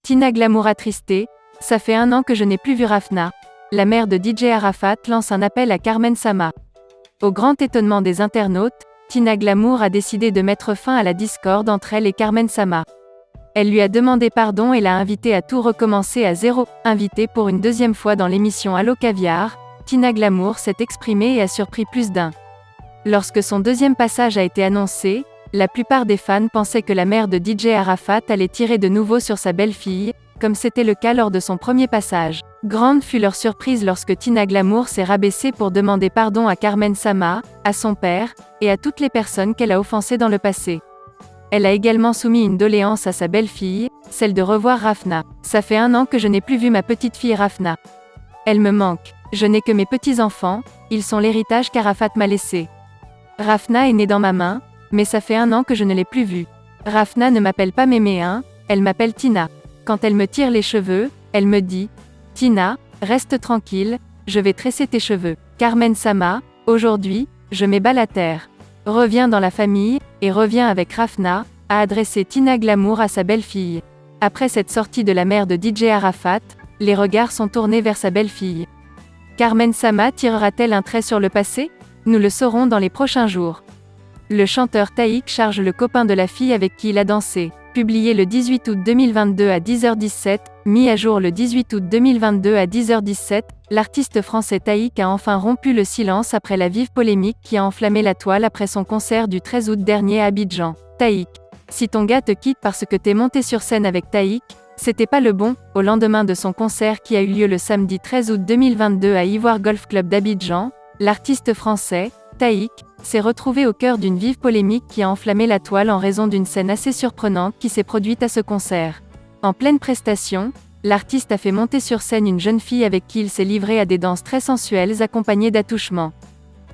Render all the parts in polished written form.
Tina Glamour attristée, ça fait 1 an que je n'ai plus vu Rafna. La mère de DJ Arafat lance un appel à Carmen Sama. Au grand étonnement des internautes, Tina Glamour a décidé de mettre fin à la discorde entre elle et Carmen Sama. Elle lui a demandé pardon et l'a invitée à tout recommencer à zéro. Invitée pour une 2e fois dans l'émission Allo Caviar, Tina Glamour s'est exprimée et a surpris plus d'un. Lorsque son 2e passage a été annoncé, la plupart des fans pensaient que la mère de DJ Arafat allait tirer de nouveau sur sa belle-fille, comme c'était le cas lors de son 1er passage. Grande fut leur surprise lorsque Tina Glamour s'est rabaissée pour demander pardon à Carmen Sama, à son père, et à toutes les personnes qu'elle a offensées dans le passé. Elle a également soumis une doléance à sa belle-fille, celle de revoir Rafna. Ça fait 1 an que je n'ai plus vu ma petite fille Rafna. Elle me manque. Je n'ai que mes petits-enfants, ils sont l'héritage qu'Arafat m'a laissé. Rafna est née dans ma main, mais ça fait 1 an que je ne l'ai plus vue. Rafna ne m'appelle pas Mémé, elle m'appelle Tina. Quand elle me tire les cheveux, elle me dit « Tina, reste tranquille, je vais tresser tes cheveux. » Carmen Sama, aujourd'hui, je mets balle à terre. Reviens dans la famille, et reviens avec Rafna, a adressé Tina Glamour à sa belle-fille. Après cette sortie de la mère de DJ Arafat, les regards sont tournés vers sa belle-fille. Carmen Sama tirera-t-elle un trait sur le passé? Nous le saurons dans les prochains jours. Le chanteur Taïk charge le copain de la fille avec qui il a dansé. Publié le 18 août 2022 à 10h17, mis à jour le 18 août 2022 à 10h17, l'artiste français Taïk a enfin rompu le silence après la vive polémique qui a enflammé la toile après son concert du 13 août dernier à Abidjan. Taïk. Si ton gars te quitte parce que t'es monté sur scène avec Taïk, c'était pas le bon. Au lendemain de son concert qui a eu lieu le samedi 13 août 2022 à Ivoire Golf Club d'Abidjan, l'artiste français, Taïk, s'est retrouvé au cœur d'une vive polémique qui a enflammé la toile en raison d'une scène assez surprenante qui s'est produite à ce concert. En pleine prestation, l'artiste a fait monter sur scène une jeune fille avec qui il s'est livré à des danses très sensuelles accompagnées d'attouchements.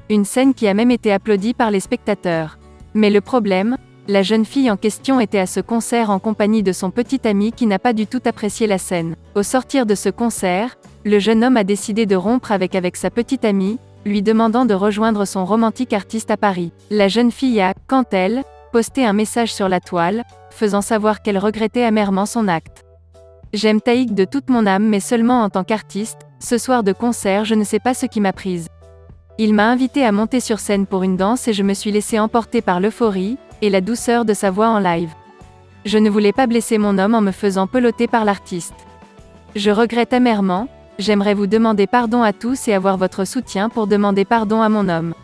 Une scène qui a même été applaudie par les spectateurs. Mais le problème, la jeune fille en question était à ce concert en compagnie de son petit ami qui n'a pas du tout apprécié la scène. Au sortir de ce concert, le jeune homme a décidé de rompre avec sa petite amie, lui demandant de rejoindre son romantique artiste à Paris. La jeune fille a, quant à elle, posté un message sur la toile, faisant savoir qu'elle regrettait amèrement son acte. J'aime Taïk de toute mon âme mais seulement en tant qu'artiste, ce soir de concert je ne sais pas ce qui m'a prise. Il m'a invité à monter sur scène pour une danse et je me suis laissé emporter par l'euphorie, et la douceur de sa voix en live. Je ne voulais pas blesser mon homme en me faisant peloter par l'artiste. Je regrette amèrement. J'aimerais vous demander pardon à tous et avoir votre soutien pour demander pardon à mon homme.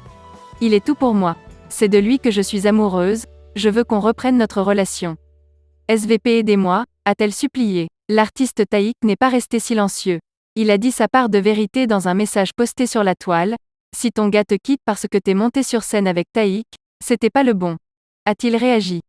Il est tout pour moi. C'est de lui que je suis amoureuse, je veux qu'on reprenne notre relation. SVP aidez-moi, a-t-elle supplié. L'artiste Taïk n'est pas resté silencieux. Il a dit sa part de vérité dans un message posté sur la toile. Si ton gars te quitte parce que t'es monté sur scène avec Taïk, c'était pas le bon. A-t-il réagi.